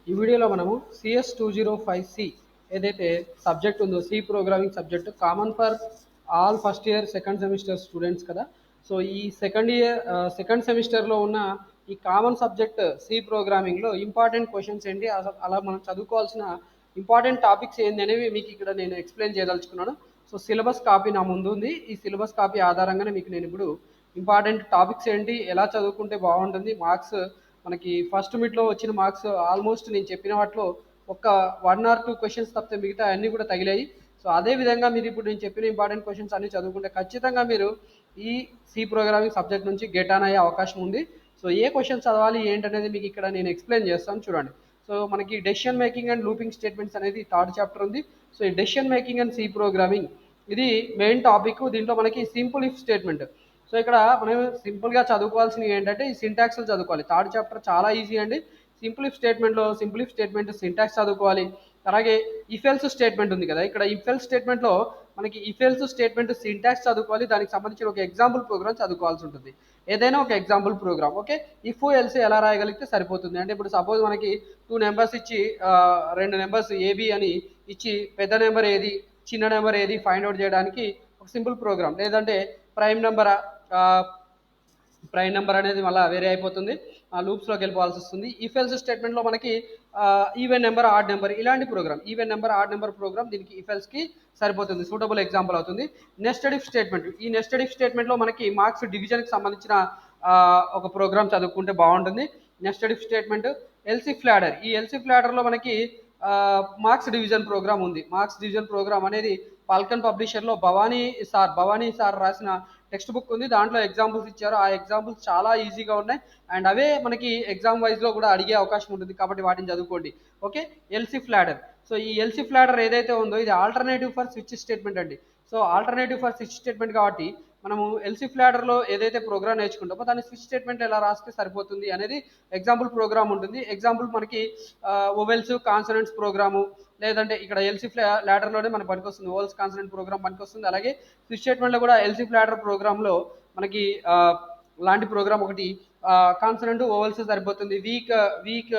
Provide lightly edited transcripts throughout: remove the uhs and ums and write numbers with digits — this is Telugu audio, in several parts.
ఈ వీడియోలో మనము CS 205C ఏదైతే సబ్జెక్ట్ ఉందో C programming subject common for all first year second semester students కదా. సో ఈ సెకండ్ సెమిస్టర్లో ఉన్న ఈ కామన్ సబ్జెక్ట్ సి ప్రోగ్రామింగ్లో ఇంపార్టెంట్ క్వశ్చన్స్ ఏంటి, అలా మనం చదువుకోవాల్సిన ఇంపార్టెంట్ టాపిక్స్ ఏంటి అనేవి మీకు ఇక్కడ నేను ఎక్స్ప్లెయిన్ చేయదలుచుకున్నాను. సో సిలబస్ కాపీ నా ముందు ఉంది. ఈ సిలబస్ కాపీ ఆధారంగానే మీకు నేను ఇప్పుడు ఇంపార్టెంట్ టాపిక్స్ ఏంటి, ఎలా చదువుకుంటే బాగుంటుంది, మార్క్స్ మనకి ఫస్ట్ మిడ్లో వచ్చిన మార్క్స్ ఆల్మోస్ట్ నేను చెప్పిన వాటిలో ఒక 1 or 2 క్వశ్చన్స్ తప్పితే మిగతా అన్నీ కూడా తగిలాయి. సో అదే విధంగా మీరు ఇప్పుడు నేను చెప్పిన ఇంపార్టెంట్ క్వశ్చన్స్ అన్ని చదువుకుంటే ఖచ్చితంగా మీరు ఈ సి ప్రోగ్రామింగ్ సబ్జెక్ట్ నుంచి గెట్ ఆన్ అయ్యే అవకాశం ఉంది. సో ఏ క్వశ్చన్ చదవాలి ఏంటనేది మీకు ఇక్కడ నేను ఎక్స్ప్లెయిన్ చేస్తాను చూడండి. సో మనకి decision making and looping statements అనేది థర్డ్ చాప్టర్ ఉంది. సో ఈ decision making and C programming ఇది మెయిన్ టాపిక్. దీంట్లో మనకి సింపుల్ ఇఫ్ స్టేట్మెంట్. సో ఇక్కడ మనం సింపుల్గా చదువుకోవాల్సినవి ఏంటంటే ఈ సింటాక్స్లు చదువుకోవాలి. థర్డ్ చాప్టర్ చాలా ఈజీ అండి. సింపుల్ ఇఫ్ స్టేట్మెంట్ సింటాక్స్ చదువుకోవాలి. అలాగే ఇఫెల్స్ స్టేట్మెంట్ ఉంది కదా, ఇక్కడ ఇఫెల్స్ స్టేట్మెంట్లో మనకి ఇఫెల్స్ స్టేట్మెంట్ సింటాక్స్ చదువుకోవాలి. దానికి సంబంధించిన ఒక ఎగ్జాంపుల్ ప్రోగ్రామ్ చదువుకోవాల్సి ఉంటుంది. ఏదైనా ఒక example programme. Okay, if else ఎలా రాయగలిగితే సరిపోతుంది అంటే ఇప్పుడు సపోజ్ మనకి 2 నెంబర్స్ ఇచ్చి 2 నెంబర్స్ ఏబి అని ఇచ్చి పెద్ద నెంబర్ ఏది చిన్న నెంబర్ ఏది ఫైండ్ అవుట్ చేయడానికి ఒక సింపుల్ ప్రోగ్రామ్. లేదంటే ప్రైమ్ నెంబర్ అనేది మళ్ళీ వేరే అయిపోతుంది, ఆ లూప్స్లోకి వెళ్ళిపోవాల్సి వస్తుంది. ఇఫ్ ఎల్స్ స్టేట్మెంట్లో మనకి ఈవెన్ నెంబర్ ఆడ్ నెంబర్ ఇలాంటి program, even number odd number program దీనికి ఇఫ్ ఎల్స్కి సరిపోతుంది, సూటబుల్ ఎగ్జాంపుల్ అవుతుంది. నెస్టెడ్ ఇఫ్ స్టేట్మెంట్, ఈ నెస్టెడ్ ఇఫ్ స్టేట్మెంట్లో మనకి మార్క్స్ డివిజన్కి సంబంధించిన ఒక ప్రోగ్రామ్ చదువుకుంటే బాగుంటుంది. Nested if statement. Elseif ladder, ఈ ఎల్సిఫ్ ల్యాడర్లో మనకి మార్క్స్ డివిజన్ ప్రోగ్రామ్ ఉంది. మార్క్స్ డివిజన్ ప్రోగ్రామ్ అనేది పాల్కన్ పబ్లిషర్లో భవానీ సార్ రాసిన టెక్స్ట్ బుక్ ఉంది. దాంట్లో ఎగ్జాంపుల్స్ ఇచ్చారు. ఆ ఎగ్జాంపుల్స్ చాలా ఈజీగా ఉన్నాయి అండ్ అవే మనకి ఎగ్జామ్ వైజ్లో కూడా అడిగే అవకాశం ఉంటుంది కాబట్టి వాటిని చదువుకోండి. Okay, elif ladder. సో ఈ ఎల్సిఫ్ ల్యాడర్ ఏదైతే ఉందో ఇది ఆల్టర్నేటివ్ ఫర్ స్విచ్ స్టేట్మెంట్ అండి. So alternative for switch statement కాబట్టి మనము ఎల్సిఫ్ ల్యాడర్లో ఏదైతే ప్రోగ్రామ్ నేర్చుకుంటామో దాన్ని స్విచ్ స్టేట్మెంట్ ఎలా రాస్తే సరిపోతుంది అనేది ఎగ్జాంపుల్ ప్రోగ్రామ్ ఉంటుంది. ఎగ్జాంపుల్ మనకి ఓవెల్స్ కాన్సనెంట్స్ ప్రోగ్రాము, లేదంటే ఇక్కడ ఎల్సిఫ్ ల్యాడర్లోనే మనకు పనికొస్తుంది ఓవెల్స్ కాన్సనెంట్ ప్రోగ్రామ్ పనికొస్తుంది. అలాగే స్విచ్ స్టేట్మెంట్లో కూడా ఎల్సిఫ్ ల్యాడర్ ప్రోగ్రామ్లో మనకి లాంటి ప్రోగ్రామ్ ఒకటి కాన్సనెంట్ ఓవెల్స్ సరిపోతుంది. వీక్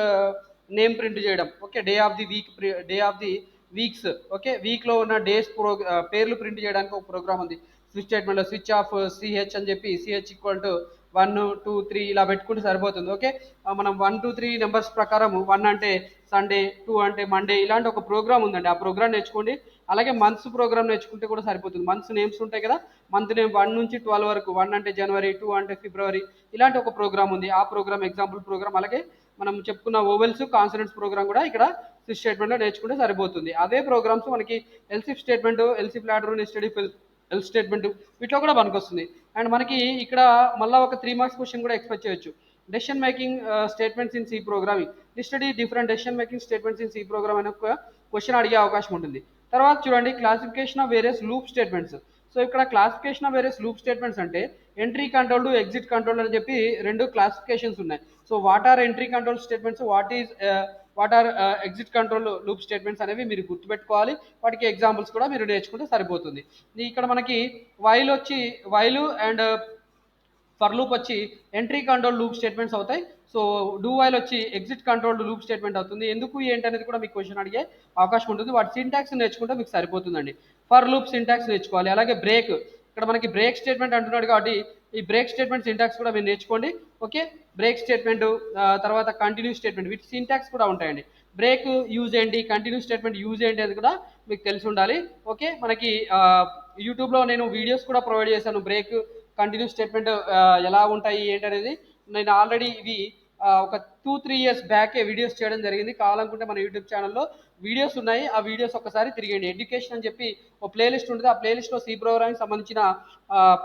నేమ్ ప్రింట్ చేయడం. Okay, day of the weeks. Okay, వీక్లో ఉన్న డేస్ పేర్లు ప్రింట్ చేయడానికి ఒక ప్రోగ్రామ్ ఉంది స్విచ్ స్టేట్మెంట్లో. స్విచ్ ఆఫ్ సిహెచ్ అని చెప్పి సిహెచ్ ఈక్వల్ టు 1 2 3 ఇలా పెట్టుకుంటే సరిపోతుంది. ఓకే, మనం 1 2 3 నెంబర్స్ ప్రకారం 1 అంటే సండే, 2 అంటే మండే ఇలాంటి ఒక ప్రోగ్రామ్ ఉందండి. ఆ ప్రోగ్రామ్ నేర్చుకోండి. అలాగే మంత్స్ ప్రోగ్రామ్ నేర్చుకుంటే కూడా సరిపోతుంది. మంత్స్ నేమ్స్ ఉంటాయి కదా, మంత్ నేమ్ 1 నుంచి 12 వరకు, 1 అంటే జనవరి, 2 అంటే ఫిబ్రవరి ఇలాంటి ఒక ప్రోగ్రామ్ ఉంది. ఆ ప్రోగ్రామ్ ఎగ్జాంపుల్ ప్రోగ్రామ్. అలాగే మనం చెప్పుకున్న ఓవెల్స్ కాన్సనెంట్స్ ప్రోగ్రామ్ కూడా ఇక్కడ స్విచ్ స్టేట్మెంట్లో నేర్చుకుంటే సరిపోతుంది. అదే ప్రోగ్రామ్స్ మనకి elseif statement, elseif ladder, nested if else statement వీటిలో కూడా పనికొస్తుంది. అండ్ మనకి ఇక్కడ మళ్ళీ ఒక 3 మార్క్స్ క్వశ్చన్ కూడా ఎక్స్పెక్ట్ చేయొచ్చు. Decision making statements in C programming, study different decision making statements in C program అనే ఒక క్వశ్చన్ అడిగే అవకాశం ఉంటుంది. తర్వాత చూడండి classification of various loop statements. So ఇక్కడ classification of various loop statements అంటే ఎంట్రీ కంట్రోల్డ్, ఎగ్జిట్ కంట్రోల్డ్ అని చెప్పి 2 క్లాసిఫికేషన్స్ ఉన్నాయి. So what are entry control statements, what are exit control loop statements అనేవి మీరు గుర్తుపెట్టుకోవాలి. వాటికి ఎగ్జాంపుల్స్ కూడా మీరు నేర్చుకుంటే సరిపోతుంది. ఇక్కడ మనకి వైల్ అండ్ ఫర్ లూప్ వచ్చి ఎంట్రీ కంట్రోల్ లూప్ స్టేట్మెంట్స్ అవుతాయి. సో డూ వైల్ వచ్చి ఎగ్జిట్ కంట్రోల్డ్ లూప్ స్టేట్మెంట్ అవుతుంది. ఎందుకు ఏంటి అనేది కూడా మీకు క్వశ్చన్ అడిగే అవకాశం ఉంటుంది. వాటి సింటాక్స్ నేర్చుకుంటే మీకు సరిపోతుందండి. ఫర్ లూప్ సింటాక్స్ నేర్చుకోవాలి. అలాగే బ్రేక్, ఇక్కడ మనకి బ్రేక్ స్టేట్మెంట్ అంటున్నాడు కాబట్టి ఈ బ్రేక్ స్టేట్మెంట్ సింటాక్స్ కూడా మీరు నేర్చుకోండి. ఓకే, బ్రేక్ స్టేట్మెంట్ తర్వాత కంటిన్యూ స్టేట్మెంట్ వీటి సింటాక్స్ కూడా ఉంటాయండి. బ్రేక్ యూజ్ ఏంటి, కంటిన్యూ స్టేట్మెంట్ యూజ్ ఏంటి అది కూడా మీకు తెలిసి ఉండాలి. ఓకే, మనకి యూట్యూబ్లో నేను వీడియోస్ కూడా ప్రొవైడ్ చేశాను. బ్రేక్, కంటిన్యూ స్టేట్మెంట్ ఎలా ఉంటాయి ఏంటి అనేది నేను ఆల్రెడీ ఇవి ఒక 2-3 ఇయర్స్ బ్యాకే వీడియోస్ చేయడం జరిగింది. కావాలనుకుంటే మన యూట్యూబ్ ఛానల్లో వీడియోస్ ఉన్నాయి. ఆ వీడియోస్ ఒకసారి తిరిగండి. ఎడ్యుకేషన్ అని చెప్పి ఒక ప్లేలిస్ట్ ఉంటుంది. ఆ ప్లేలిస్ట్లో సి ప్రోగ్రామింగ్ సంబంధించిన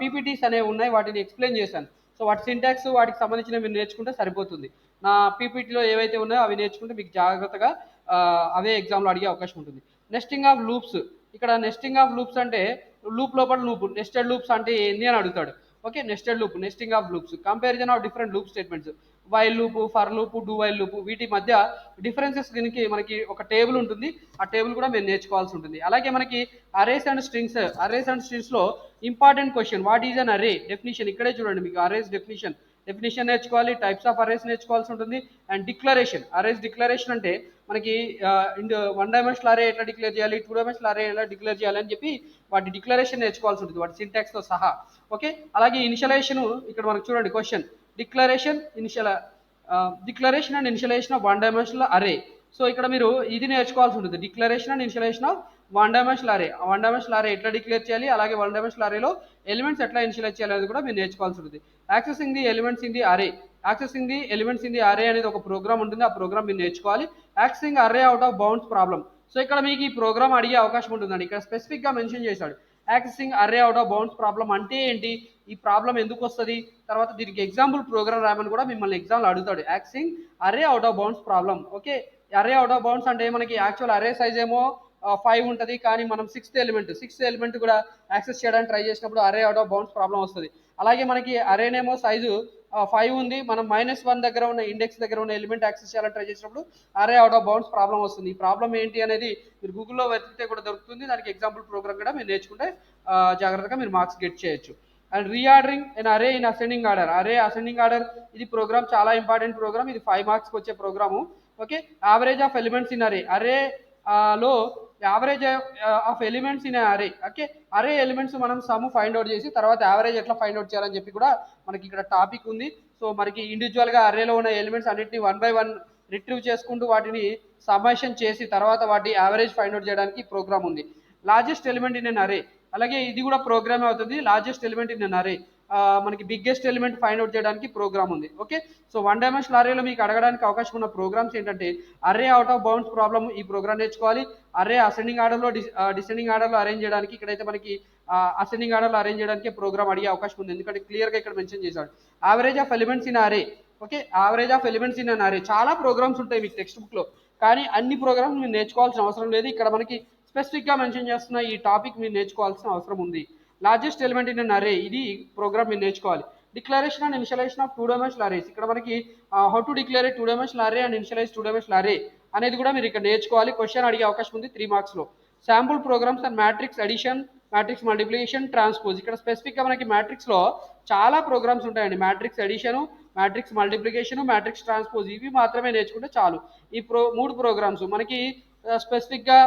పీపీటీస్ అనేవి ఉన్నాయి. వాటిని ఎక్స్ప్లెయిన్ చేశాను. సో వాటి సింటాక్స్ వాటికి సంబంధించిన మీరు నేర్చుకుంటే సరిపోతుంది. నా పీపీటీలో ఏవైతే ఉన్నాయో అవి నేర్చుకుంటే మీకు జాగ్రత్తగా అవే ఎగ్జామ్లో అడిగే అవకాశం ఉంటుంది. నెస్టింగ్ ఆఫ్ లూప్స్, ఇక్కడ నెస్టింగ్ ఆఫ్ లూప్స్ అంటే లూప్ లోపల లూప్, నెస్టెడ్ లూప్స్ అంటే ఏంటి అని అడుగుతాడు. Okay, nested loop, nesting of loops, comparison of different loop statements, while loop, for loop, do while loop వీటి మధ్య డిఫరెన్సెస్ దీనికి మనకి ఒక టేబుల్ ఉంటుంది. ఆ టేబుల్ కూడా మేము నేర్చుకోవాల్సి ఉంటుంది. అలాగే మనకి అరేస్ అండ్ స్ట్రింగ్స్లో important question what is an array definition. ఇక్కడే చూడండి మీకు అరేస్ డెఫినిషన్ డెఫినేషన్ నేర్చుకోవాలి, టైప్స్ ఆఫ్ అరేస్ నేర్చుకోవాల్సి ఉంటుంది. అండ్ డిక్లరేషన్, అరేస్ డిక్లరేషన్ అంటే మనకి వన్ డైమెన్షనల్ అరే ఎట్లా డిక్లేర్ చేయాలి, టూ డైమెన్షనల్ అరే ఎలా డిక్లేర్ చేయాలి అని చెప్పి వాటి డిక్లరేషన్ నేర్చుకోవాల్సి ఉంటుంది, వాటి సింటాక్స్తో సహా. ఓకే, అలాగే ఇనిషియలైజేషన్ ఇక్కడ మనకు చూడండి question, declaration and initialization of one dimensional array. So ఇక్కడ మీరు ఇది నేర్చుకోవాల్సి ఉంటుంది, declaration and initialization of one dimensional array. One dimensional array ఎట్లా డిక్లేర్ చేయాలి, అలాగే వన్ డైమెన్షనల్ అరేలో ఎలిమెంట్స్ ఎట్లా ఇనిషియలైజ్ చేయాలి అనేది కూడా మీరు నేర్చుకోవాల్సి ఉంటుంది. Accessing the elements in the array, accessing the elements in the array అనేది ఒక ప్రోగ్రామ్ ఉంటుంది, ఆ ప్రోగ్రామ్ మీరు నేర్చుకోవాలి. యాక్సెసింగ్ అరే out of bounds problem. So ఇక్కడ మీకు ఈ ప్రోగ్రామ్ అడిగే అవకాశం ఉంటుందండి, ఇక్కడ స్పెసిఫిక్గా మెన్షన్ చేశాడు. యాక్సెసింగ్ అరే అవుట్ ఆఫ్ బౌండ్స్ ప్రాబ్లమ్ అంటే ఏంటి, ఈ ప్రాబ్లం ఎందుకు వస్తుంది, తర్వాత దీనికి ఎగ్జాంపుల్ ప్రోగ్రామ్ రాయమని కూడా మిమ్మల్ని ఎగ్జామ్లో అడుగుతాడు. యాక్సెసింగ్ అరే out of bounds problem. Okay, అరే అవుట్ ఆఫ్ బౌండ్స్ అంటే మనకి యాక్చువల్ అరే సైజ్ ఏమో 5 ఉంటుంది, కానీ మనం సిక్స్త్ ఎలిమెంట్ కూడా యాక్సెస్ చేయడానికి ట్రై చేసినప్పుడు అరే అవుట్ ఆఫ్ బౌండ్స్ ప్రాబ్లం వస్తుంది. అలాగే మనకి అరేనేమో సైజు 5 ఉంది, మనం -1 దగ్గర ఉన్న ఇండెక్స్ దగ్గర ఉన్న ఎలిమెంట్ యాక్సెస్ చేయాలని ట్రై చేసినప్పుడు అరే అవుట్ ఆఫ్ బౌండ్స్ ప్రాబ్లం వస్తుంది. ఈ ప్రాబ్లం ఏంటి అనేది మీరు గూగుల్లో వెతికితే కూడా దొరుకుతుంది, దానికి ఎగ్జాంపుల్ ప్రోగ్రామ్ కూడా మీరు నేర్చుకుంటే జాగ్రత్తగా మీరు మార్క్స్ గెట్ చేయొచ్చు. And reordering and array in ascending order, array ascending order ఇది ప్రోగ్రామ్ చాలా ఇంపార్టెంట్ ప్రోగ్రామ్, ఇది 5 మార్క్స్కి వచ్చే program. Okay, average of elements in array లో average of elements in array. Okay, array elements మనం సమ్ ఫైండ్ అవుట్ చేసి తర్వాత యావరేజ్ ఎట్లా ఫైండ్ అవుట్ చేయాలని చెప్పి కూడా మనకి ఇక్కడ టాపిక్ ఉంది. సో మనకి ఇండివిజువల్గా అరేలో ఉన్న ఎలిమెంట్స్ అన్నింటినీ 1 by 1 రిట్రీవ్ చేసుకుంటూ వాటిని సమ్మేషన్ చేసి తర్వాత వాటి యావరేజ్ ఫైండ్ అవుట్ చేయడానికి ప్రోగ్రామ్ ఉంది. లార్జెస్ట్ ఎలిమెంట్ ఇన్ అన్ అరే, అలాగే ఇది కూడా ప్రోగ్రామ్ అవుతుంది. లార్జెస్ట్ ఎలిమెంట్ ఇన్ అన్ అరే మనకి బిగ్గెస్ట్ ఎలిమెంట్ ఫైండ్ అవుట్ చేయడానికి ప్రోగ్రామ్ ఉంది. ఓకే, సో వన్ డైమెన్షనల్ అరేలో మీకు అడగడానికి అవకాశం ఉన్న ప్రోగ్రామ్స్ ఏంటంటే అరే అవుట్ ఆఫ్ బౌండ్స్ ప్రాబ్లమ్, ఈ ప్రోగ్రామ్ నేర్చుకోవాలి. అరే అసెండింగ్ ఆర్డర్లో డిసెండింగ్ ఆర్డర్లో అరేంజ్ చేయడానికి, ఇక్కడైతే మనకి అసెండింగ్ ఆర్డర్లో అరేంజ్ చేయడానికి ప్రోగ్రామ్ అడిగే అవకాశం ఉంది, ఎందుకంటే క్లియర్గా ఇక్కడ మెన్షన్ చేశాడు. Average of elements in array. Okay, average of elements in an అరే చాలా ప్రోగ్రామ్స్ ఉంటాయి మీకు టెక్స్ట్ బుక్లో, కానీ అన్ని ప్రోగ్రామ్స్ మీరు నేర్చుకోవాల్సిన అవసరం లేదు, ఇక్కడ మనకి స్పెసిఫిక్గా మెన్షన్ చేస్తున్న ఈ టాపిక్ మీరు నేర్చుకోవాల్సిన అవసరం ఉంది. లార్జెస్ట్ ఎలిమెంట్ ఇన్ అన్ అరే ఇది ప్రోగ్రామ్ మీరు నేర్చుకోవాలి. Declaration and initialization of two dimensional arrays, ఇక్కడ మనకి how to declare two dimensional array and initialize two dimensional array అనేది కూడా మీరు ఇక్కడ నేర్చుకోవాలి. క్వశ్చన్ అడిగే అవకాశం ఉంది 3 మార్క్స్లో. Sample programs and matrix addition, matrix multiplication, transpose. ఇక్కడ స్పెసిఫిక్గా మనకి మ్యాట్రిక్స్లో చాలా ప్రోగ్రామ్స్ ఉంటాయండి, matrix addition, matrix multiplication, matrix transpose, ఇవి మాత్రమే నేర్చుకుంటే చాలు. ఈ 3 ప్రోగ్రామ్స్ మనకి స్పెసిఫిక్గా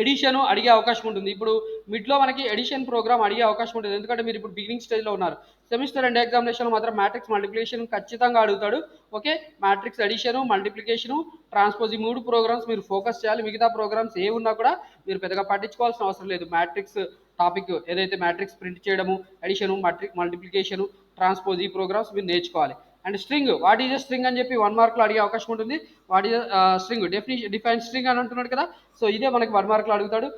ఎడిషన్ అడిగే అవకాశం ఉంటుంది. ఇప్పుడు మిడ్లో మనకి ఎడిషన్ ప్రోగ్రామ్ అడిగే అవకాశం ఉంటుంది, ఎందుకంటే మీరు ఇప్పుడు బిగినింగ్ స్టేజ్లో ఉన్నారు. సెమిస్టర్ అండ్ ఎగ్జామినేషన్లో మాత్రం మ్యాట్రిక్స్ మల్టిప్లికేషన్ ఖచ్చితంగా అడుగుతాడు. Okay, matrix addition, multiplication, transpose, ఈ 3 ప్రోగ్రామ్స్ మీరు ఫోకస్ చేయాలి. మిగతా ప్రోగ్రామ్స్ ఏ ఉన్నా కూడా మీరు పెద్దగా పట్టించుకోవాల్సిన అవసరం లేదు. మ్యాట్రిక్స్ టాపిక్ ఏదైతే మ్యాట్రిక్స్ ప్రింట్ చేయడము, ఎడిషను, మల్టిప్లికేషను, ట్రాన్స్పోజ్, ఈ ప్రోగ్రామ్స్ మీరు నేర్చుకోవాలి. And string, what is a string అని చెప్పి 1 మార్క్లో అడిగే అవకాశం ఉంటుంది. What is string, define string అని అంటున్నాడు కదా, సో ఇదే మనకి 1 మార్క్లో అడుగుతాడు.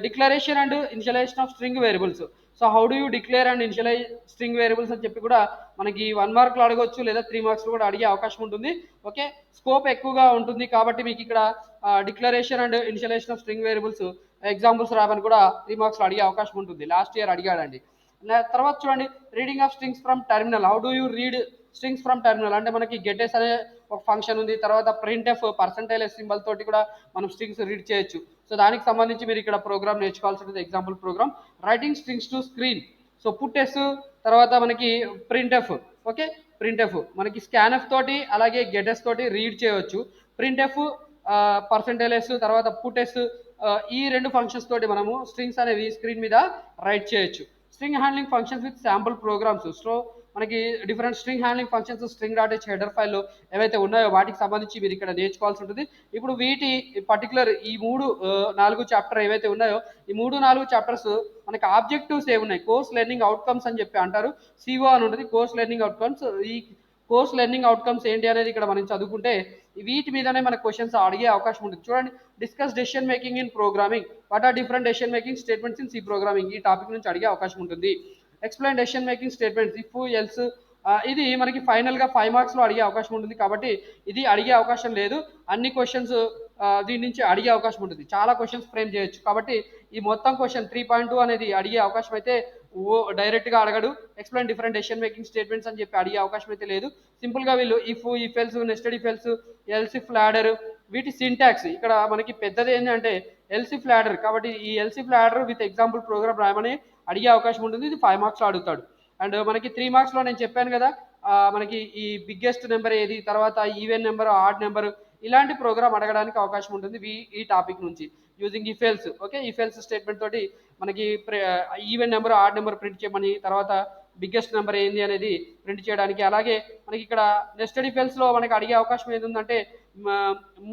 Declaration and initialization of string variables, so how do you declare and initialize string variables అని చెప్పి కూడా మనకి 1 మార్క్లో అడగవచ్చు, లేదా 3 మార్క్స్లో కూడా అడిగే అవకాశం ఉంటుంది. ఓకే, స్కోప్ ఎక్కువగా ఉంటుంది కాబట్టి మీకు ఇక్కడ declaration and initialization of string variables examples రావని కూడా 3 మార్క్స్లో అడిగే అవకాశం ఉంటుంది. లాస్ట్ ఇయర్ అడిగాడండి. తర్వాత చూడండి, reading of strings from terminal, how do you read strings from terminal అంటే మనకి గెటెస్ అనే ఒక ఫంక్షన్ ఉంది, తర్వాత ప్రింట్ఎఫ్ పర్సెంటైల్ సింబల్ తోటి కూడా మనం స్ట్రింగ్స్ రీడ్ చేయొచ్చు. సో దానికి సంబంధించి మీరు ఇక్కడ ప్రోగ్రామ్ నేర్చుకోవాల్సి ఉంటుంది, example program writing strings to screen. So puts, తర్వాత మనకి ప్రింట్ఎఫ్. ఓకే, ప్రింట్ఎఫ్ మనకి స్కాన్ఎఫ్ తోటి అలాగే గెటెస్ తోటి రీడ్ చేయవచ్చు. ప్రింట్ఎఫ్, పర్సెంటైల్స్, తర్వాత పుట్టెస్, ఈ 2 ఫంక్షన్స్ తోటి మనము స్ట్రింగ్స్ అనేవి స్క్రీన్ మీద రైట్ చేయొచ్చు. String handling functions with sample programs, so మనకి different string handling functions string dot H header ఫైల్లో ఏవైతే ఉన్నాయో వాటికి సంబంధించి మీరు ఇక్కడ నేర్చుకోవాల్సి ఉంటుంది. ఇప్పుడు వీటి పర్టికులర్ ఈ 4 చాప్టర్ ఏవైతే ఉన్నాయో ఈ 4 చాప్టర్స్ మనకి ఆబ్జెక్టివ్స్ ఏమున్నాయి, కోర్స్ లెర్నింగ్ అవుట్కమ్స్ అని చెప్పి అంటారు, సిఓ అని ఉంటుంది, కోర్స్ లెర్నింగ్ అవుట్కమ్స్. ఈ కోర్స్ లెర్నింగ్ అవుట్కమ్స్ ఏంటి అనేది ఇక్కడ మనం చదువుకుంటే వీటి మీదనే మనకు క్వశ్చన్స్ అడిగే అవకాశం ఉంటుంది. చూడండి, discuss decision making in programming, what are different decision making statements in C programming, ఈ టాపిక్ నుంచి అడిగే అవకాశం ఉంటుంది. Explain decision making statements, if, else, ఇది మనకి ఫైనల్గా 5 మార్క్స్లో అడిగే అవకాశం ఉంటుంది, కాబట్టి ఇది అడిగే అవకాశం లేదు. అన్ని క్వశ్చన్స్ దీని నుంచి అడిగే అవకాశం ఉంటుంది, చాలా క్వశ్చన్స్ ఫ్రేమ్ చేయొచ్చు, కాబట్టి ఈ మొత్తం క్వశ్చన్ 3.2 అనేది అడిగే అవకాశం అయితే డైరెక్ట్గా అడగడు. Explain different decision making statements అని చెప్పి అడిగే అవకాశం అయితే లేదు. సింపుల్గా వీళ్ళు if else, nested if else, else if ladder, వీటి సింటాక్స్ ఇక్కడ మనకి పెద్దది ఏంటంటే ఎల్స్ ఇఫ్ లాడర్, కాబట్టి ఈ else if ladder with example programme రాయమని అడిగే అవకాశం ఉంటుంది, ఇది 5 మార్క్స్లో అడుగుతాడు. అండ్ మనకి 3 మార్క్స్లో నేను చెప్పాను కదా మనకి ఈ బిగ్గెస్ట్ నెంబర్ ఏది, తర్వాత ఈవెన్ నెంబర్, ఆడ్ నెంబర్, ఇలాంటి ప్రోగ్రామ్ అడగడానికి అవకాశం ఉంటుంది ఈ టాపిక్ నుంచి using if else. Okay, if else statement తోటి మనకి even number, odd number print చేయమని, తర్వాత బిగ్గెస్ట్ నెంబర్ ఏంది అనేది ప్రింట్ చేయడానికి. అలాగే మనకి ఇక్కడ నెస్టెడ్ ఇఫ్ ఎల్స్ లో మనకి అడిగే అవకాశం ఏంటంటే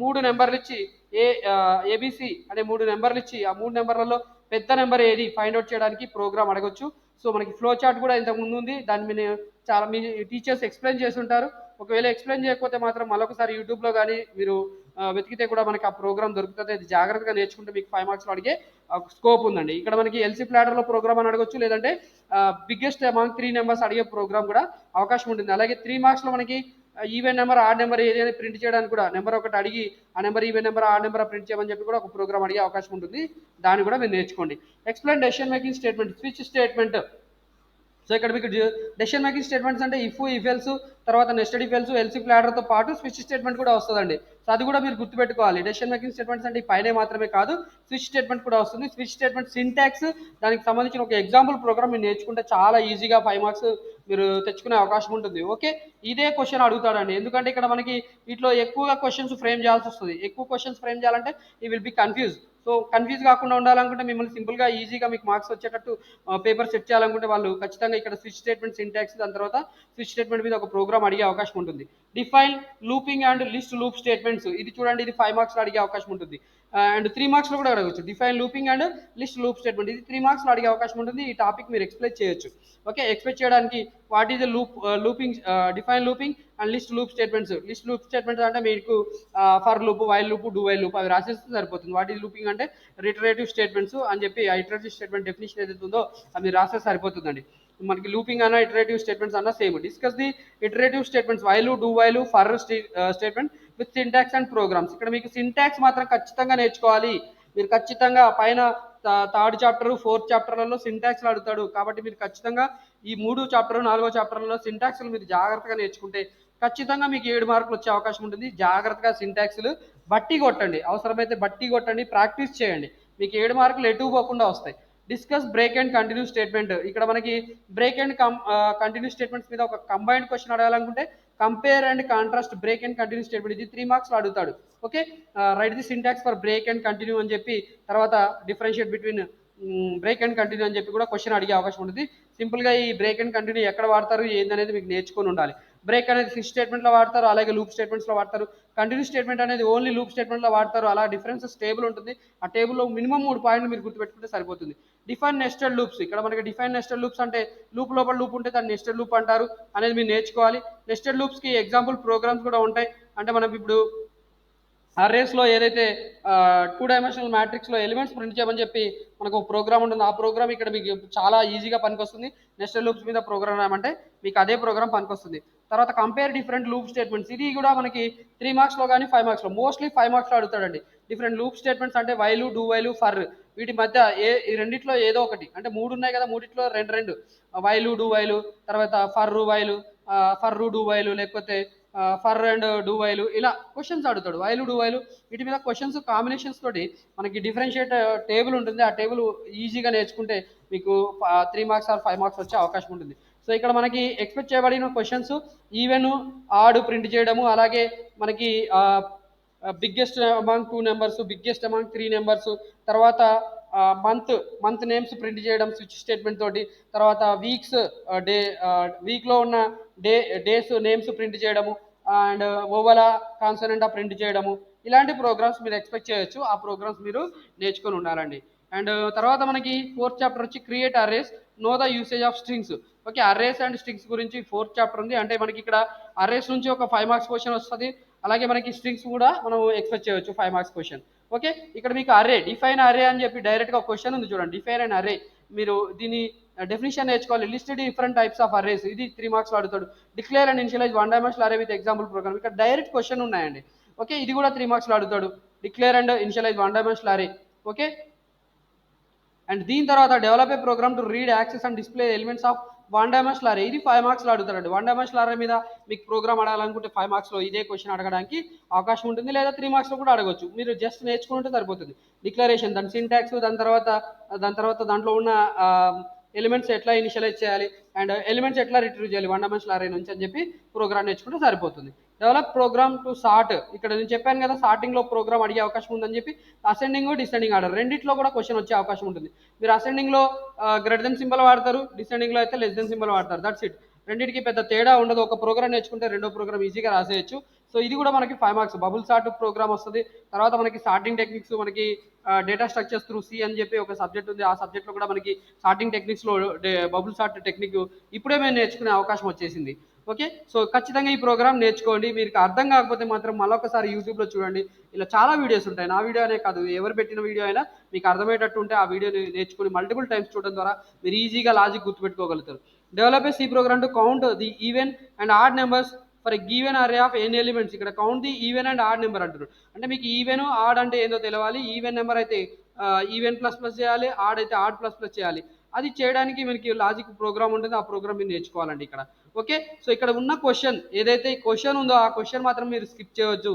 3 నెంబర్లు ఇచ్చి ఏబిసి అనే 3 నెంబర్లు ఇచ్చి ఆ 3 నెంబర్లలో పెద్ద నెంబర్ ఏది ఫైండ్ అవుట్ చేయడానికి ప్రోగ్రామ్ అడగొచ్చు. సో మనకి ఫ్లో చార్ట్ కూడా ఇంతకు ముందు ఉంది, దాని మీద చాలా మీ టీచర్స్ ఎక్స్ప్లెయిన్ చేసి ఉంటారు. ఒకవేళ ఎక్స్ప్లెయిన్ చేయకపోతే మాత్రం మరొకసారి యూట్యూబ్లో కానీ మీరు వెతికితే కూడా మనకి ఆ ప్రోగ్రామ్ దొరుకుతుంది. అది జాగ్రత్తగా నేర్చుకుంటే మీకు 5 మార్క్స్లో అడిగే స్కోప్ ఉందండి. ఇక్కడ మనకి ఎల్సీ ప్లాటర్లో ప్రోగ్రామ్ అని అడగొచ్చు, లేదంటే బిగ్గెస్ట్ అమాంగ్ 3 నెంబర్స్ అడిగే ప్రోగ్రామ్ కూడా అవకాశం ఉంటుంది. అలాగే 3 మార్క్స్లో మనకి ఈవెన్ నెంబర్, ఆడ్ నెంబర్ ఏది అని ప్రింట్ చేయడానికి కూడా నెంబర్ ఒకటి అడిగి ఆ number even number, odd number print చేయమని చెప్పి కూడా ఒక ప్రోగ్రామ్ అడిగే అవకాశం ఉంటుంది. దాన్ని కూడా మీరు నేర్చుకోండి. Explain decision making statement, switch statement. So ఇక్కడ మీకు డెసిషన్ మేకింగ్ స్టేట్మెంట్స్ అంటే ఇఫ్ ఎల్స్, తర్వాత నెస్టెడ్ ఇఫ్ ఎల్స్, ఎల్సీ ప్లాడర్తో పాటు స్విచ్ స్టేట్మెంట్ కూడా వస్తుందండి. సో అది కూడా మీరు గుర్తుపెట్టుకోవాలి. డెసిషన్ మేకింగ్ స్టేట్మెంట్స్ అంటే ఈ పైన మాత్రమే కాదు, స్విచ్ స్టేట్మెంట్ కూడా వస్తుంది. స్విచ్ స్టేట్మెంట్ సింటాక్స్, దానికి సంబంధించిన ఒక ఎగ్జాంపుల్ ప్రోగ్రామ్ మీరు నేర్చుకుంటే చాలా ఈజీగా 5 మార్క్స్ మీరు తెచ్చుకునే అవకాశం ఉంటుంది. ఓకే, ఇదే క్వశ్చన్ అడుగుతాడండి, ఎందుకంటే ఇక్కడ మనకి వీటిలో ఎక్కువగా క్వశ్చన్స్ ఫ్రేమ్ చేయాల్సి వస్తుంది. ఎక్కువ క్వశ్చన్స్ ఫ్రేమ్ చేయాలంటే ఈ will be confuse. So confuse కాకుండా ఉండాలనుకుంటే, మిమ్మల్ని సింపుల్గా ఈజీగా మీకు మార్క్స్ వచ్చేటట్టు పేపర్ సెట్ చేయాలనుకుంటే వాళ్ళు ఖచ్చితంగా ఇక్కడ స్విచ్ స్టేట్మెంట్ సింటాక్స్, దాని తర్వాత స్విచ్ స్టేట్మెంట్ మీద ఒక ప్రోగ్రామ్ అడిగే అవకాశం ఉంటుంది. Define looping and list loop statements, ఇది చూడండి, ఇది 5 మార్క్స్లో అడిగే అవకాశం ఉంటుంది. అండ్ 3 మార్క్స్లో కూడా అడగచ్చు. Define looping and list loop statement, ఇది 3 మార్క్స్లో అడిగే అవకాశం ఉంటుంది. ఈ టాపిక్ మీరు ఎక్స్ప్లెయిన్ చేయొచ్చు. ఓకే, ఎక్స్ప్లెయిన్ చేయడానికి what is the looping, define looping and list loop statements. List loop statements అంటే మీకు for loop, while loop, do while loop అవి రాసేస్తే సరిపోతుంది. వాట్ ఈస్ లూపింగ్ అంటే రిటరేటివ్ స్టేట్మెంట్స్ అని చెప్పి ఆ ఇటరేటివ్ స్టేట్మెంట్ డెఫినేషన్ ఏదైతే ఉందో అది మీరు రాస్తే సరిపోతుందండి. మనకి లూపింగ్ అన్న ఇటరేటివ్ స్టేట్మెంట్స్ అన్న same. Discuss the iterative statements, while, do while, for statement with syntax and programs. ఇక్కడ మీకు సింటాక్స్ మాత్రం ఖచ్చితంగా నేర్చుకోవాలి. మీరు ఖచ్చితంగా పైన థర్డ్ చాప్టర్, ఫోర్త్ చాప్టర్లలో సింటాక్స్లు అడుగుతాడు, కాబట్టి మీరు ఖచ్చితంగా ఈ 3 చాప్టర్, 4వ చాప్టర్లలో సింటాక్స్లు మీరు జాగ్రత్తగా నేర్చుకుంటే ఖచ్చితంగా మీకు 7 మార్కులు వచ్చే అవకాశం ఉంటుంది. జాగ్రత్తగా సింటాక్స్లు బట్టి కొట్టండి, అవసరమైతే బట్టి కొట్టండి, ప్రాక్టీస్ చేయండి, మీకు 7 మార్కులు ఎటు పోకుండా వస్తాయి. Discuss break and continue statement. ఇక్కడ మనకి బ్రేక్ అండ్ కంటిన్యూ స్టేట్మెంట్స్ మీద ఒక కంబైన్డ్ క్వశ్చన్ అడగాలనుకుంటే compare and contrast break and continue statement, ఇది 3 మార్క్స్లో అడుగుతాడు. Okay, write the syntax for break and continue అని చెప్పి, తర్వాత differentiate between break and continue అని చెప్పి కూడా క్వశ్చన్ అడిగే అవకాశం ఉంటుంది. సింపుల్గా ఈ బ్రేక్ అండ్ కంటిన్యూ ఎక్కడ వాడతారు ఏందనేది మీకు నేర్చుకొని ఉండాలి. బ్రేక్ అనేది స్విచ్ స్టేట్మెంట్లో వాడతారు, అలాగే లూప్ స్టేట్మెంట్స్లో వాడతారు. కంటిన్యూ స్టేట్మెంట్ అనేది ఓన్లీ లూప్ స్టేట్మెంట్లో వాడతారు. అలా డిఫరెన్సెస్ టేబుల్ ఉంటుంది, ఆ టేబుల్లో మినిమం 3 పాయింట్లు మీరు గుర్తుపెట్టుకుంటే సరిపోతుంది. డిఫైన్ నెస్టెడ్ లూప్స్, ఇక్కడ మనకి డిఫైన్ నెస్టెడ్ లూప్స్ అంటే లూప్ లోపల లూప్ ఉంటే దాన్ని నెస్టెడ్ లూప్ అంటారు అనేది మీరు నేర్చుకోవాలి. నెస్టెడ్ లూప్స్కి ఎగ్జాంపుల్ ప్రోగ్రామ్స్ కూడా ఉంటాయి. అంటే మనం ఇప్పుడు అర్రేస్లో ఏదైతే 2 డైమెన్షనల్ మ్యాట్రిక్స్లో ఎలిమెంట్స్ ప్రింట్ చేయమని చెప్పి మనకు ఒక ప్రోగ్రామ్ ఉంటుంది, ఆ ప్రోగ్రామ్ ఇక్కడ మీకు చాలా ఈజీగా పనికొస్తుంది. నెస్టెడ్ లూప్స్ మీద ప్రోగ్రామ్ ఏమంటే మీకు అదే ప్రోగ్రామ్ పనికొస్తుంది. తర్వాత కంపేర్ డిఫరెంట్ లూప్ స్టేట్మెంట్స్, ఇది కూడా మనకి 3 మార్క్స్లో కానీ 5 మార్క్స్లో, మోస్ట్లీ 5 మార్క్స్లో అడుగుతాడండి. డిఫరెంట్ లూప్ స్టేట్మెంట్స్ అంటే వైలు, డూ వైలు, ఫర్, వీటి మధ్య ఈ రెండిట్లో ఏదో ఒకటి, అంటే 3 ఉన్నాయి కదా, మూడిట్లో రెండు వైలు, డూ వైలు, తర్వాత ఫర్రు వైలు, ఫర్రు డూ వైలు, లేకపోతే ఫర్ అండ్ డూ వైలు, ఇలా క్వశ్చన్స్ అడుగుతాడు. వైలు, డూ వైలు, వీటి మీద క్వశ్చన్స్ కాంబినేషన్స్ తోటి మనకి డిఫరెన్షియేట్ టేబుల్ ఉంటుంది, ఆ టేబుల్ ఈజీగా నేర్చుకుంటే మీకు 3 మార్క్స్ ఆర్ 5 మార్క్స్ వచ్చే అవకాశం ఉంటుంది. సో ఇక్కడ మనకి ఎక్స్పెక్ట్ చేయబడిన క్వశ్చన్స్ ఈవెన్, ఆడ్ ప్రింట్ చేయడము, అలాగే మనకి biggest among 2 numbers, biggest among 3 numbers, తర్వాత మంత్ నేమ్స్ ప్రింట్ చేయడం స్విచ్ స్టేట్మెంట్ తోటి, తర్వాత వీక్స్ వీక్లో ఉన్న డేస్ నేమ్స్ ప్రింట్ చేయడము, అండ్ ఓవలా కాన్సనెంట్ ప్రింట్ చేయడము, ఇలాంటి ప్రోగ్రామ్స్ మీరు ఎక్స్పెక్ట్ చేయొచ్చు. ఆ ప్రోగ్రామ్స్ మీరు నేర్చుకొని ఉండాలండి. అండ్ తర్వాత మనకి 4th చాప్టర్ వచ్చి create arrays, know the usage of strings. Okay, arrays and strings గురించి 4th చాప్టర్ ఉంది. అంటే మనకి ఇక్కడ అర్రేస్ నుంచి ఒక 5 మార్క్స్ క్వశ్చన్ వస్తుంది, అలాగే మనకి స్ట్రింగ్స్ కూడా మనం ఎక్స్పెక్ట్ చేయొచ్చు 5 మార్క్స్ క్వశ్చన్. ఓకే, ఇక్కడ మీకు అర్రే, డిఫైన్ అర్రే అని చెప్పి డైరెక్ట్గా క్వశ్చన్ ఉంది చూడండి, డిఫైన్ అండ్ అర్రే. మీరు దీని డెఫినేషన్ నేర్చుకోవాలి. List different types of arrays, ఇది 3 మార్క్స్లో అడుగుతాడు. Declare and initialize 1 dimensional array with example program, ఇక్కడ డైరెక్ట్ క్వశ్చన్ ఉన్నాయండి. ఓకే, ఇది కూడా 3 మార్క్స్లో అడుగుతాడు. Declare and initialize 1 dimensional array. Okay, and దీని తర్వాత develop a program to read, access and display elements of 1 dimensional array, ఇది 5 మార్క్స్లో అడుగుతారండి. 1 డైమెన్షనల్ అర్రే మీద మీకు ప్రోగ్రామ్ అడగాలనుకుంటే 5 మార్క్స్లో ఇదే క్వశ్చన్ అడగడానికి అవకాశం ఉంటుంది, లేదా 3 మార్క్స్లో కూడా అడగవచ్చు. మీరు జస్ట్ నేర్చుకుంటే సరిపోతుంది. డిక్లరేషన్, దాని సింటాక్స్, దాని తర్వాత దాంట్లో ఉన్న ఎలిమెంట్స్ ఎట్లా ఇనిషియలైజ్ చేయాలి అండ్ ఎలిమెంట్స్ ఎట్లా రిట్రీవ్ చేయాలి 1 డైమెన్షనల్ అరే నుంచి అని చెప్పి ప్రోగ్రామ్ నేర్చుకుంటే సరిపోతుంది. డెవలప్ ప్రోగ్రామ్ టు సార్ట్, ఇక్కడ నేను చెప్పాను కదా సార్టింగ్లో ప్రోగ్రామ్ అడిగే అవకాశం ఉందని చెప్పి, అసెండింగ్ డిసెండింగ్ ఆర్డర్ రెండిట్లో కూడా క్వశ్చన్ వచ్చే అవకాశం ఉంటుంది. మీరు అసెండింగ్లో గ్రేటర్ దెన్ సింబల్ వాడతారు, డిసెండింగ్లో అయితే లెస్ దెన్ సింబల్ వాడతారు. That's it. రెండింటికి పెద్ద తేడా ఉండదు. ఒక ప్రోగ్రామ్ నేర్చుకుంటే రెండో ప్రోగ్రామ్ ఈజీగా రాసేయచ్చు. సో ఇది కూడా మనకి 5 మార్క్స్ బబుల్ సార్ట్ ప్రోగ్రామ్ వస్తుంది. తర్వాత మనకి సార్టింగ్ టెక్నిక్స్, మనకి డేటా స్ట్రక్చర్స్ త్రూ సి అని చెప్పి ఒక సబ్జెక్ట్ ఉంది. ఆ సబ్జెక్ట్లో కూడా మనకి సార్టింగ్ టెక్నిక్స్లో బబుల్ సార్ట్ టెక్నిక్ ఇప్పుడే మేము నేర్చుకునే అవకాశం వచ్చేసింది. ఓకే, సో ఖచ్చితంగా ఈ ప్రోగ్రామ్ నేర్చుకోండి. మీకు అర్థం కాకపోతే మాత్రం మళ్ళొకసారి యూట్యూబ్లో చూడండి. ఇలా చాలా వీడియోస్ ఉంటాయి. నా వీడియో అనే కాదు, ఎవరు పెట్టిన వీడియో అయినా మీకు అర్థమయ్యేటట్టు ఉంటే ఆ వీడియోని నేర్చుకుని మల్టిపుల్ టైమ్స్ చూడడం ద్వారా మీరు ఈజీగా లాజిక్ గుర్తుపెట్టుకోగలుగుతారు. Develop a C program to count the even and odd numbers for a given array of N elements. ఇక్కడ count the even and odd number అంటున్నారు. అంటే మీకు ఈవెన్ ఆడ్ అంటే ఏందో తెలవాలి. ఈవెన్ నెంబర్ అయితే ఈవెన్ ప్లస్ ప్లస్ చేయాలి, ఆడ్ అయితే ఆడ్ ప్లస్ ప్లస్ చేయాలి. అది చేయడానికి మనకి లాజిక్ ప్రోగ్రామ్ ఉంటుంది. ఆ ప్రోగ్రామ్ మీరు నేర్చుకోవాలండి ఇక్కడ. ఓకే, సో ఇక్కడ ఉన్న క్వశ్చన్ ఏదైతే క్వశ్చన్ ఉందో ఆ క్వశ్చన్ మాత్రం మీరు స్కిప్ చేయవచ్చు.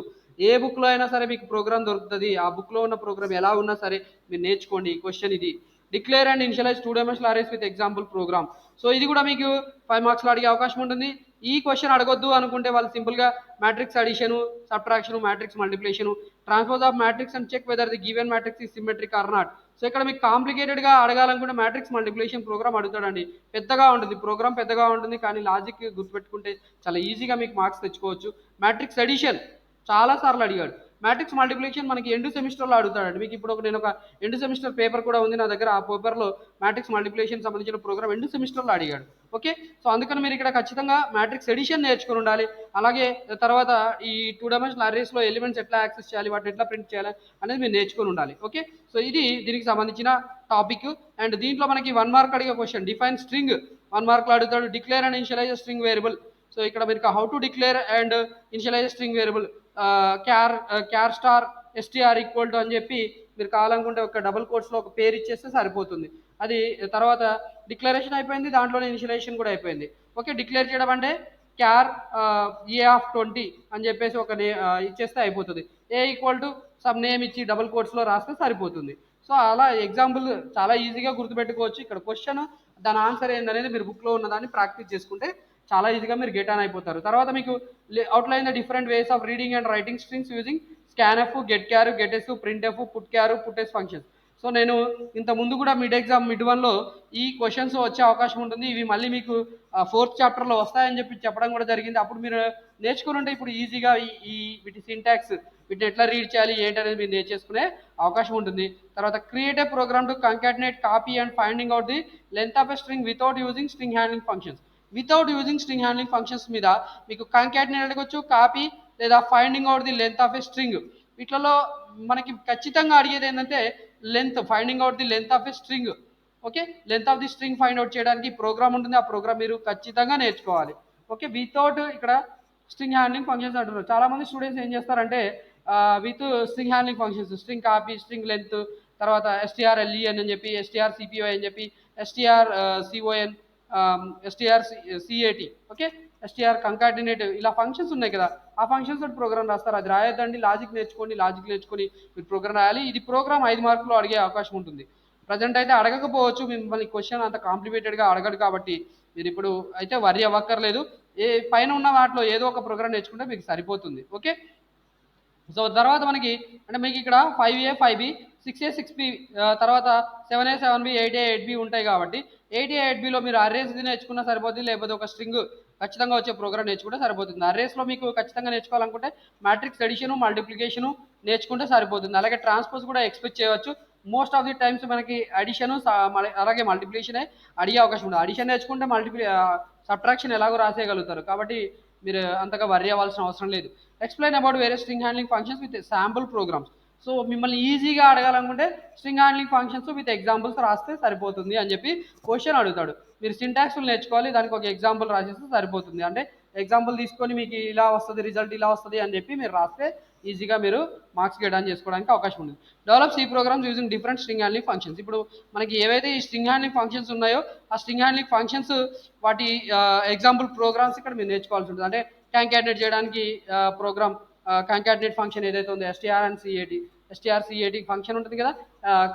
ఏ బుక్లో అయినా సరే మీకు ప్రోగ్రామ్ దొరుకుతుంది. ఆ బుక్లో ఉన్న ప్రోగ్రామ్ ఎలా ఉన్నా సరే మీరు నేర్చుకోండి. ఈ క్వశ్చన్ ఇది, declare and initialise 2 dimensional arrays with example programme. So ఇది కూడా మీకు 5 మార్క్స్లో అడిగే అవకాశం ఉంటుంది. ఈ క్వశ్చన్ అడగొద్దు అనుకుంటే వాళ్ళు సింపుల్గా matrix addition, subtraction, matrix multiplication, transpose of matrix and check whether the given matrix is symmetric or not. So ఇక్కడ మీకు కాంప్లికేటెడ్గా అడగాలనుకుంటే మ్యాట్రిక్స్ మల్టిప్లికేషన్ ప్రోగ్రామ్ అడుగుతాడండి. పెద్దగా ఉంటుంది ప్రోగ్రామ్, పెద్దగా ఉంటుంది, కానీ లాజిక్ గుర్తుపెట్టుకుంటే చాలా ఈజీగా మీకు మార్క్స్ తెచ్చుకోవచ్చు. మ్యాట్రిక్స్ అడిషన్ చాలా సార్లు అడిగాడు. మ్యాట్రిక్స్ మల్టిప్లికేషన్ మనకి ఎండ్ సెమిస్టర్లో అడుగుతాడండి. మీకు ఇప్పుడు నేను ఒక ఎండ్ సెమిస్టర్ పేపర్ కూడా ఉంది నా దగ్గర. ఆ పేపర్లో మ్యాట్రిక్స్ మల్టిప్లికేషన్ సంబంధించిన ప్రోగ్రామ్ ఎండ్ సెమిస్టర్లో అడిగాడు. ఓకే, సో అందుకని మీరు ఇక్కడ ఖచ్చితంగా మ్యాట్రిక్స్ ఎడిషన్ నేర్చుకుని ఉండాలి. అలాగే తర్వాత ఈ 2 డైమెన్షనల్ అరేస్లో ఎలిమెంట్స్ ఎట్లా యాక్సెస్ చేయాలి, వాటిని ఎట్లా ప్రింట్ చేయాలి అనేది మీరు నేర్చుకుని ఉండాలి. ఓకే, సో ఇది దీనికి సంబంధించిన టాపిక్. అండ్ దీంట్లో మనకి 1 మార్క్ అడిగే క్వశ్చన్ డిఫైన్ స్ట్రింగ్ 1 మార్క్లో అడుగుతాడు. Declare and initialize string variable. So ఇక్కడ మీరు how to declare and initialize string variable char star STR equal to అని చెప్పి మీరు కావాలనుకుంటే ఒక డబుల్ కోట్స్లో ఒక పేరు ఇచ్చేస్తే సరిపోతుంది. అది తర్వాత డిక్లరేషన్ అయిపోయింది, దాంట్లోనే ఇనిషియలైజేషన్ కూడా అయిపోయింది. ఓకే, డిక్లేర్ చేయడం అంటే క్యార్ ఏ ఆఫ్ 20 అని చెప్పేసి ఒక ఇచ్చేస్తే అయిపోతుంది. ఏ ఈక్వల్ టు సమ్ నేమ్ ఇచ్చి డబుల్ కోట్స్లో రాస్తే సరిపోతుంది. సో అలా ఎగ్జాంపుల్ చాలా ఈజీగా గుర్తుపెట్టుకోవచ్చు. ఇక్కడ క్వశ్చన్ దాని ఆన్సర్ ఏందనేది మీరు బుక్లో ఉన్నదాన్ని ప్రాక్టీస్ చేసుకుంటే చాలా ఈజీగా మీరు గెట్ ఆన్ అయిపోతారు. తర్వాత మీకు outline the different ways of reading and writing strings using scanf, గెట్ క్యారు, gets, printf, putchar, puts functions. So నేను ఇంత ముందు కూడా మిడ్ ఎగ్జామ్ మిడ్ 1లో ఈ క్వశ్చన్స్ వచ్చే అవకాశం ఉంటుంది. ఇవి మళ్ళీ మీకు 4th చాప్టర్లో వస్తాయని చెప్పి చెప్పడం కూడా జరిగింది. అప్పుడు మీరు నేర్చుకుని ఉంటే ఇప్పుడు ఈజీగా ఈ వీటి సింటాక్స్, వీటిని ఎట్లా రీడ్ చేయాలి ఏంటి అనేది మీరు నేర్చేసుకునే అవకాశం ఉంటుంది. తర్వాత create a program to concatenate, copy and finding out the length of a string without using string handling functions. Without using string handling functions మీద మీకు కంకాటినేట్ అడగొచ్చు, కాపీ లేదా finding out the length of a string. వీటిలో మనకి ఖచ్చితంగా అడిగేది ఏంటంటే length, finding out the length of a string. Okay, length of the string find out చేయడానికి ప్రోగ్రామ్ ఉంటుంది. ఆ ప్రోగ్రామ్ మీరు ఖచ్చితంగా నేర్చుకోవాలి. ఓకే, వితౌట్ ఇక్కడ స్ట్రింగ్ హ్యాండ్లింగ్ ఫంక్షన్స్ అంటున్నారు. చాలామంది స్టూడెంట్స్ ఏం చేస్తారంటే with string handling functions, string copy, string length, తర్వాత ఎస్టీఆర్ఎల్ఈఎన్ అని చెప్పి, ఎస్టీఆర్ సిపిఓ అని చెప్పి, STR CON, STR CAT, okay, STR concatenate, ఇలా ఫంక్షన్స్ ఉన్నాయి కదా, ఆ ఫంక్షన్స్ తోటి ప్రోగ్రామ్ రాస్తారు. అది రాయొద్దండి. లాజిక్ నేర్చుకోండి. లాజిక్ నేర్చుకొని మీరు ప్రోగ్రామ్ రాయాలి. ఇది ప్రోగ్రామ్ 5 మార్కులు అడిగే అవకాశం ఉంటుంది. ప్రజెంట్ అయితే అడగకపోవచ్చు, మిమ్మల్ని క్వశ్చన్ అంత కాంప్లికేటెడ్గా అడగడు కాబట్టి మీరు ఇప్పుడు అయితే వరి అవ్వక్కర్లేదు. ఏ పైన ఉన్న వాటిలో ఏదో ఒక ప్రోగ్రామ్ నేర్చుకుంటే మీకు సరిపోతుంది. ఓకే, సో తర్వాత మనకి అంటే మీకు ఇక్కడ 5A 5B 6A 6B తర్వాత 7A 7B 8A 8B ఉంటాయి కాబట్టి 8A 8Bలో మీరు అర్రేస్ నేర్చుకున్నా సరిపోతుంది. లేకపోతే ఒక స్ట్రింగ్ ఖచ్చితంగా వచ్చే ప్రోగ్రామ్ నేర్చుకుంటే సరిపోతుంది. అర్రేస్లో మీకు ఖచ్చితంగా నేర్చుకోవాలనుకుంటే మ్యాట్రిక్స్ అడిషను, మల్టిప్లికేషను నేర్చుకుంటే సరిపోతుంది. అలాగే ట్రాన్స్పోజ్ కూడా ఎక్స్పెక్ట్ చేయవచ్చు. మోస్ట్ ఆఫ్ ది టైమ్స్ మనకి అడిషను అలాగే మల్టిప్లికేషనే అడిగే అవకాశం ఉంది. అడిషన్ నేర్చుకుంటే సబ్ట్రాక్షన్ ఎలాగో రాసేయగలుగుతారు కాబట్టి మీరు అంతగా వర్రీ అవ్వాల్సిన అవసరం లేదు. ఎక్స్ప్లెయిన్ అబౌట్ వేరే string handling functions with sample programs. So మిమ్మల్ని ఈజీగా అడగాలనుకుంటే string handling functions with examples రాస్తే సరిపోతుంది అని చెప్పి క్వశ్చన్ అడుగుతాడు. మీరు సింటాక్స్లు నేర్చుకోవాలి, దానికి ఒక ఎగ్జాంపుల్ రాసేస్తే సరిపోతుంది. అంటే ఎగ్జాంపుల్ తీసుకొని మీకు ఇలా వస్తుంది, రిజల్ట్ ఇలా వస్తుంది అని చెప్పి మీరు రాస్తే ఈజీగా మీరు మార్క్స్ గెట్ ఆన్ చేసుకోవడానికి అవకాశం ఉంది. Develop C programs using different string handling functions. ఇప్పుడు మనకి ఏవైతే ఈ స్ట్రింగ్ హ్యాండ్లింగ్ ఫంక్షన్స్ ఉన్నాయో ఆ స్ట్రింగ్ హ్యాండ్లింగ్ ఫంక్షన్స్ వాటి ఎగ్జాంపుల్ ప్రోగ్రామ్స్ ఇక్కడ మీరు నేర్చుకోవాల్సి ఉంటుంది. అంటే కాంకాటినేట్ చేయడానికి ప్రోగ్రామ్ కాంకాటినేట్ ఫంక్షన్ ఏదైతే ఉందో STR and CAT, STRCAT function ఉంటుంది కదా,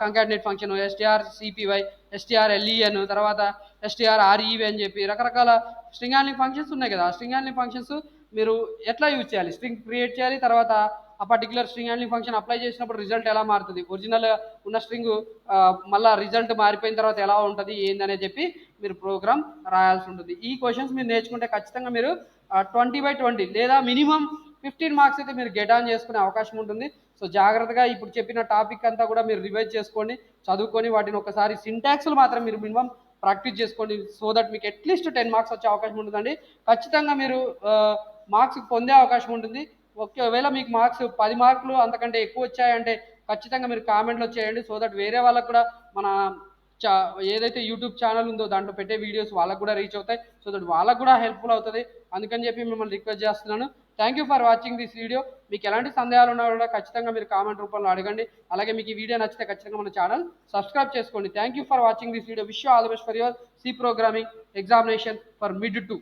కంకాటినేట్ ఫంక్షన్, STRCPY, STRLEN, తర్వాత STRREV అని చెప్పి రకరకాల స్ట్రింగ్ హ్యాండ్లింగ్ ఫంక్షన్స్ ఉన్నాయి కదా. ఆ స్ట్రింగ్ హ్యాండ్లింగ్ ఫంక్షన్స్ మీరు ఎట్లా యూజ్ చేయాలి, స్ట్రింగ్ క్రియేట్ చేయాలి, తర్వాత ఆ particular string handling function apply చేసినప్పుడు రిజల్ట్ ఎలా మారుతుంది, ఒరిజినల్ ఉన్న స్ట్రింగ్ మళ్ళీ రిజల్ట్ మారిపోయిన తర్వాత ఎలా ఉంటుంది ఏందనే చెప్పి మీరు ప్రోగ్రామ్ రాయాల్సి ఉంటుంది. ఈ క్వశ్చన్స్ మీరు నేర్చుకుంటే ఖచ్చితంగా మీరు 20/20 లేదా మినిమం 15 మార్క్స్ అయితే మీరు గెట్ ఆన్ చేసుకునే అవకాశం ఉంటుంది. సో జాగ్రత్తగా ఇప్పుడు చెప్పిన టాపిక్ అంతా కూడా మీరు రివైజ్ చేసుకోండి, చదువుకొని వాటిని ఒకసారి సింటాక్స్లు మాత్రం మీరు మినిమం ప్రాక్టీస్ చేసుకోండి. సో దట్ మీకు అట్లీస్ట్ 10 మార్క్స్ వచ్చే అవకాశం ఉంటుందండి. ఖచ్చితంగా మీరు మార్క్స్ పొందే అవకాశం ఉంటుంది. ఒకవేళ మీకు మార్క్స్ 10 మార్కులు అంతకంటే ఎక్కువ వచ్చాయంటే ఖచ్చితంగా మీరు కామెంట్లో చేయండి. సో దట్ వేరే వాళ్ళకు కూడా మన ఏదైతే యూట్యూబ్ ఛానల్ ఉందో దాంట్లో పెట్టే వీడియోస్ వాళ్ళకు కూడా రీచ్ అవుతాయి. సో దట్ వాళ్ళకు కూడా హెల్ప్ఫుల్ అవుతుంది. అందుకని చెప్పి మిమ్మల్ని రిక్వెస్ట్ చేస్తున్నాను. Thank you for watching this video. మీకు ఎలాంటి సందేహాలు ఉన్నా కూడా ఖచ్చితంగా మీరు కామెంట్ రూపంలో అడగండి. అలాగే మీకు ఈ వీడియో నచ్చితే ఖచ్చితంగా మన ఛానల్ సబ్స్క్రైబ్ చేసుకోండి. Thank you for watching this video. Wish you all the best for your C programming examination for mid 2.